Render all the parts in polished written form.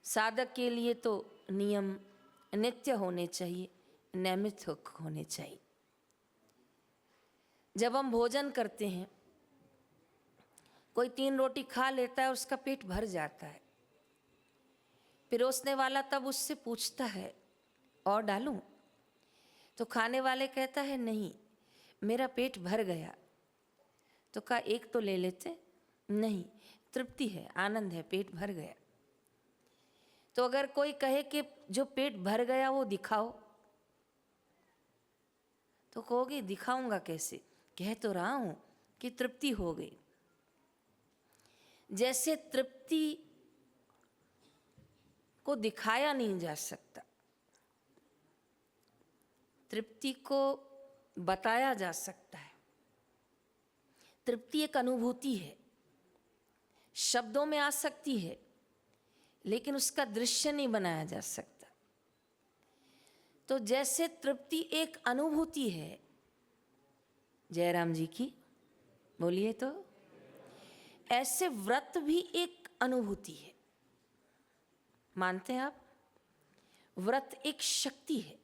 साधक के लिए तो नियम नित्य होने चाहिए, नियमित होने चाहिए। जब हम भोजन करते हैं, कोई 3 रोटी खा लेता है, उसका पेट भर जाता है। पिरोसने वाला तब उससे पूछता है और डालूं? तो खाने वाले कहता है नहीं, मेरा पेट भर गया। तो कहा एक तो ले लेते? नहीं, तृप्ति है, आनंद है, पेट भर गया। तो अगर कोई कहे कि जो पेट भर गया वो दिखाओ, तो कहोगे दिखाऊंगा कैसे? कह तो रहा हूं कि तृप्ति हो गई। जैसे तृप्ति को दिखाया नहीं जा सकता, तृप्ति को बताया जा सकता है। तृप्ति एक अनुभूति है, शब्दों में आ सकती है, लेकिन उसका दृश्य नहीं बनाया जा सकता। तो जैसे तृप्ति एक अनुभूति है, जयराम जी की बोलिए तो, ऐसे व्रत भी एक अनुभूति है। मानते हैं आप? व्रत एक शक्ति है।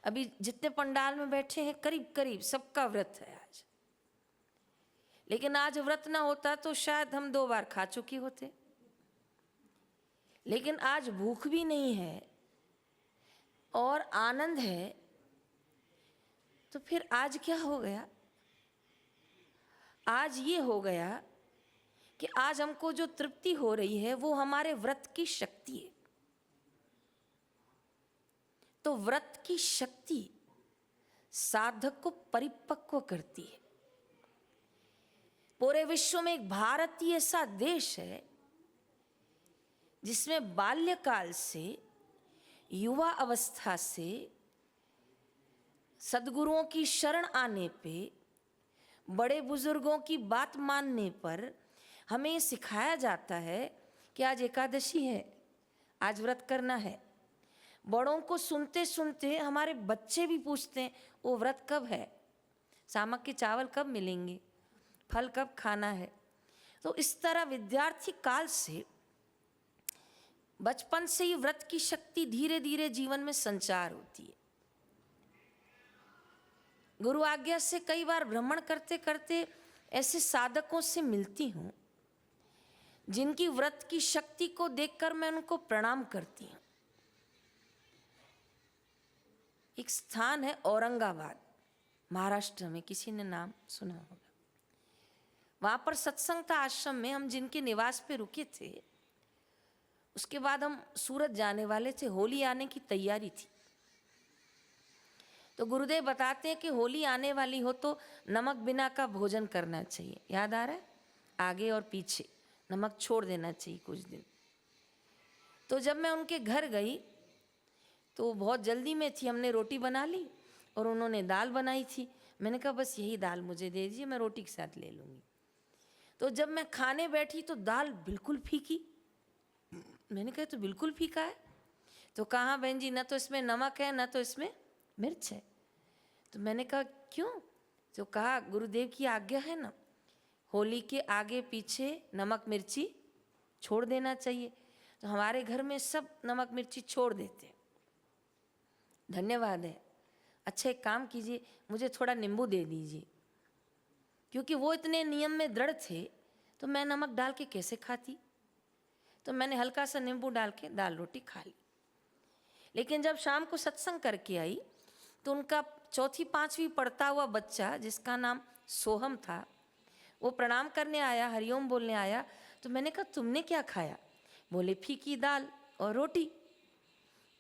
अभी जितने पंडाल में बैठे हैं, करीब करीब सबका व्रत है आज। लेकिन आज व्रत ना होता तो शायद हम 2 बार खा चुके होते। लेकिन आज भूख भी नहीं है और आनंद है, तो फिर आज क्या हो गया? आज ये हो गया कि आज हमको जो तृप्ति हो रही है वो हमारे व्रत की शक्ति है। तो व्रत की शक्ति साधक को परिपक्व करती है। पूरे विश्व में एक भारत ही ऐसा देश है जिसमें बाल्यकाल से, युवा अवस्था से सद्गुरुओं की शरण आने पे, बड़े बुजुर्गों की बात मानने पर हमें सिखाया जाता है कि आज एकादशी है, आज व्रत करना है। बड़ों को सुनते सुनते हमारे बच्चे भी पूछते हैं वो व्रत कब है, सामक के चावल कब मिलेंगे, फल कब खाना है। तो इस तरह विद्यार्थी काल से, बचपन से ही व्रत की शक्ति धीरे धीरे जीवन में संचार होती है। गुरु आज्ञा से कई बार भ्रमण करते करते ऐसे साधकों से मिलती हूँ जिनकी व्रत की शक्ति को देखकर मैं उनको प्रणाम करती हूँ। एक स्थान है औरंगाबाद, महाराष्ट्र में, किसी ने नाम सुना होगा। वहाँ पर सत्संग था आश्रम में, हम जिनके निवास पे रुके थे। उसके बाद हम सूरत जाने वाले थे, होली आने की तैयारी थी। तो गुरुदेव बताते हैं कि होली आने वाली हो तो नमक बिना का भोजन करना चाहिए। याद आ रहा है? आगे और पीछे नमक छोड़ देना चाहिए कुछ दिन। तो जब मैं उनके घर गई तो बहुत जल्दी में थी, हमने रोटी बना ली और उन्होंने दाल बनाई थी। मैंने कहा बस यही दाल मुझे दे दीजिए, मैं रोटी के साथ ले लूँगी। तो जब मैं खाने बैठी तो दाल बिल्कुल फीकी। मैंने कहा तो बिल्कुल फीका है? तो कहा बहन जी, ना तो इसमें नमक है ना तो इसमें मिर्च है। तो मैंने कहा क्यों? तो कहा गुरुदेव की आज्ञा है ना, होली के आगे पीछे नमक मिर्ची छोड़ देना चाहिए। तो हमारे घर में सब नमक मिर्ची छोड़ देते। धन्यवाद है। अच्छा एक काम कीजिए, मुझे थोड़ा नींबू दे दीजिए। क्योंकि वो इतने नियम में दृढ़ थे तो मैं नमक डाल के कैसे खाती। तो मैंने हल्का सा नींबू डाल के दाल रोटी खा ली। लेकिन जब शाम को सत्संग करके आई तो उनका 4वीं 5वीं पढ़ता हुआ बच्चा, जिसका नाम सोहम था, वो प्रणाम करने आया, हरिओम बोलने आया। तो मैंने कहा तुमने क्या खाया? बोले फीकी दाल और रोटी।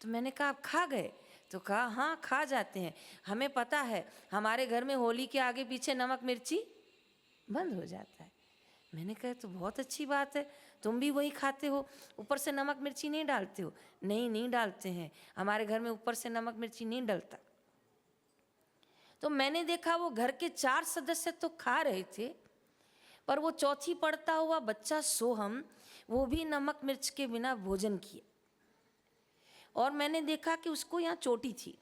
तो मैंने कहा आप खा गए? तो कहा हाँ खा जाते हैं, हमें पता है, हमारे घर में होली के आगे पीछे नमक मिर्ची बंद हो जाता है। मैंने कहा तो बहुत अच्छी बात है, तुम भी वही खाते हो, ऊपर से नमक मिर्ची नहीं डालते हो? नहीं डालते हैं, हमारे घर में ऊपर से नमक मिर्ची नहीं डलता। तो मैंने देखा वो घर के 4 सदस्य तो खा रहे थे, पर वो 4वीं पढ़ता हुआ बच्चा सोहम, वो भी नमक मिर्च के बिना भोजन किया। और मैंने देखा कि उसको यहाँ चोटी थी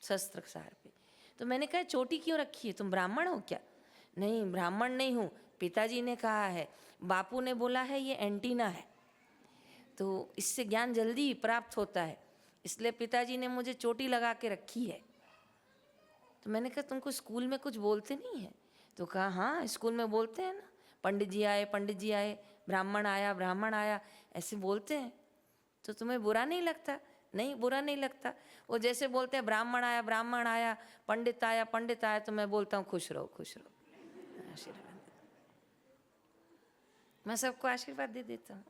शस्त्रसार पे। तो मैंने कहा चोटी क्यों रखी है, तुम ब्राह्मण हो क्या? नहीं ब्राह्मण नहीं हूँ, पिताजी ने कहा है, बापू ने बोला है ये एंटीना है। तो इससे ज्ञान जल्दी प्राप्त होता है, इसलिए पिताजी ने मुझे चोटी लगा के रखी है। तो मैंने कहा तुमको स्कूल में कुछ बोलते नहीं है? तो कहा हाँ स्कूल में बोलते हैं ना, पंडित जी आए, ब्राह्मण आया, ऐसे बोलते हैं। तो तुम्हें बुरा नहीं लगता? नहीं बुरा नहीं लगता। वो जैसे बोलते हैं ब्राह्मण आया, पंडित आया, तो मैं बोलता हूँ खुश रहो आशीर्वाद। मैं सबको आशीर्वाद दे देता हूँ।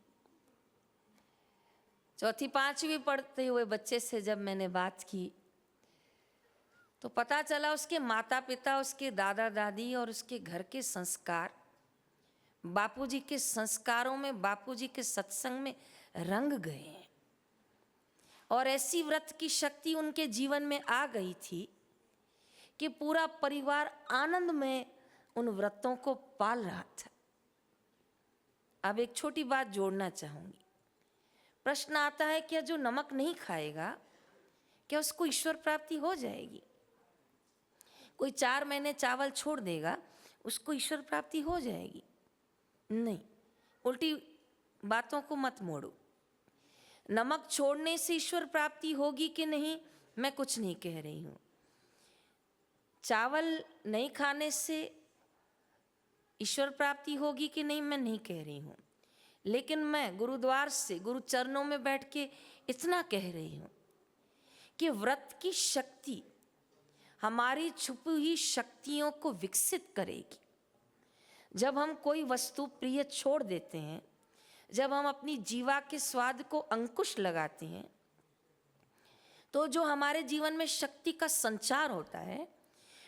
चौथी पांचवी पढ़ते हुए बच्चे से जब मैंने बात की तो पता चला उसके माता पिता, उसके दादा दादी और उसके घर के संस्कार बापूजी के संस्कारों में, बापूजी के सत्संग में रंग गए हैं। और ऐसी व्रत की शक्ति उनके जीवन में आ गई थी कि पूरा परिवार आनंद में उन व्रतों को पाल रहा था। अब एक छोटी बात जोड़ना चाहूंगी। प्रश्न आता है क्या जो नमक नहीं खाएगा क्या उसको ईश्वर प्राप्ति हो जाएगी? कोई 4 महीने चावल छोड़ देगा उसको ईश्वर प्राप्ति हो जाएगी? नहीं, उल्टी बातों को मत मोड़ो। नमक छोड़ने से ईश्वर प्राप्ति होगी कि नहीं मैं कुछ नहीं कह रही हूं। चावल नहीं खाने से ईश्वर प्राप्ति होगी कि नहीं मैं नहीं कह रही हूं। लेकिन मैं गुरुद्वार से, गुरु चरणों में बैठ के इतना कह रही हूं कि व्रत की शक्ति हमारी छुपी हुई शक्तियों को विकसित करेगी। जब हम कोई वस्तु प्रिय छोड़ देते हैं, जब हम अपनी जीवा के स्वाद को अंकुश लगाते हैं, तो जो हमारे जीवन में शक्ति का संचार होता है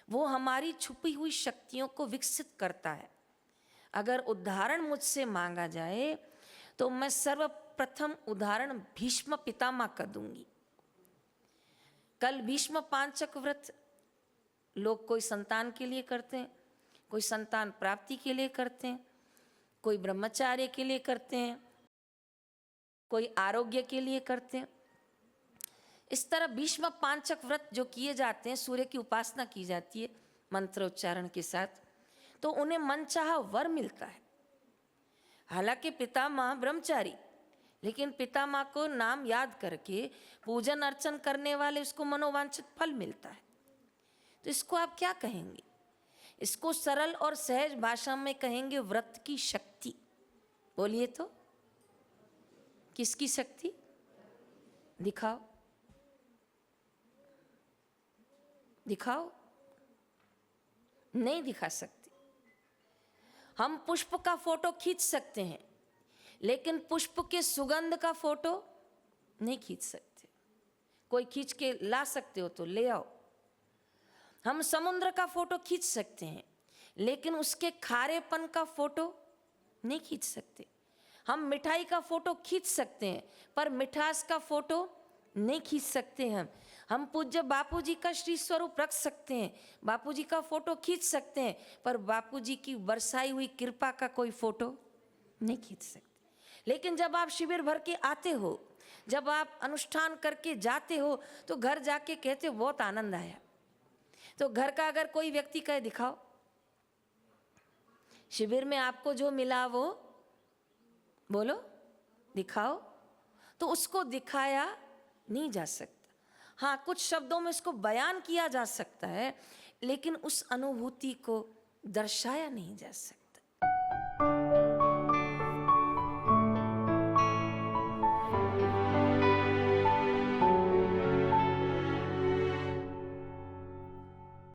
वो हमारी छुपी हुई शक्तियों को विकसित करता है। अगर उदाहरण मुझसे मांगा जाए तो मैं सर्वप्रथम उदाहरण भीष्म पितामह का दूंगी। कल भीष्म पांचक व्रत लोग कोई संतान के लिए करते हैं, कोई संतान प्राप्ति के लिए करते हैं, कोई ब्रह्मचार्य के लिए करते हैं, कोई आरोग्य के लिए करते हैं। इस तरह भीष्म पांचक व्रत जो किए जाते हैं, सूर्य की उपासना की जाती है मंत्रोच्चारण के साथ, तो उन्हें मनचाहा वर मिलता है। हालांकि पितामह ब्रह्मचारी, लेकिन पितामह को नाम याद करके पूजन अर्चन करने वाले उसको मनोवांछित फल मिलता है। तो इसको आप क्या कहेंगे? इसको सरल और सहज भाषा में कहेंगे व्रत की शक्ति। बोलिए तो, किसकी शक्ति? दिखाओ दिखाओ। नहीं दिखा सकते। हम पुष्प का फोटो खींच सकते हैं लेकिन पुष्प के सुगंध का फोटो नहीं खींच सकते। कोई खींच के ला सकते हो तो ले आओ। हम समुद्र का फोटो खींच सकते हैं लेकिन उसके खारेपन का फोटो नहीं खींच सकते। हम मिठाई का फोटो खींच सकते हैं पर मिठास का फोटो नहीं खींच सकते। हम पूज्य बापूजी का श्री स्वरूप रख सकते हैं, बापूजी का फोटो खींच सकते हैं, पर बापूजी की बरसाई हुई कृपा का कोई फोटो नहीं खींच सकते। लेकिन जब आप शिविर भर के आते हो, जब आप अनुष्ठान करके जाते हो तो घर जाके कहते हो बहुत आनंद आया। तो घर का अगर कोई व्यक्ति कहे दिखाओ, शिविर में आपको जो मिला वो बोलो दिखाओ, तो उसको दिखाया नहीं जा सकता। हाँ, कुछ शब्दों में इसको बयान किया जा सकता है लेकिन उस अनुभूति को दर्शाया नहीं जा सकता।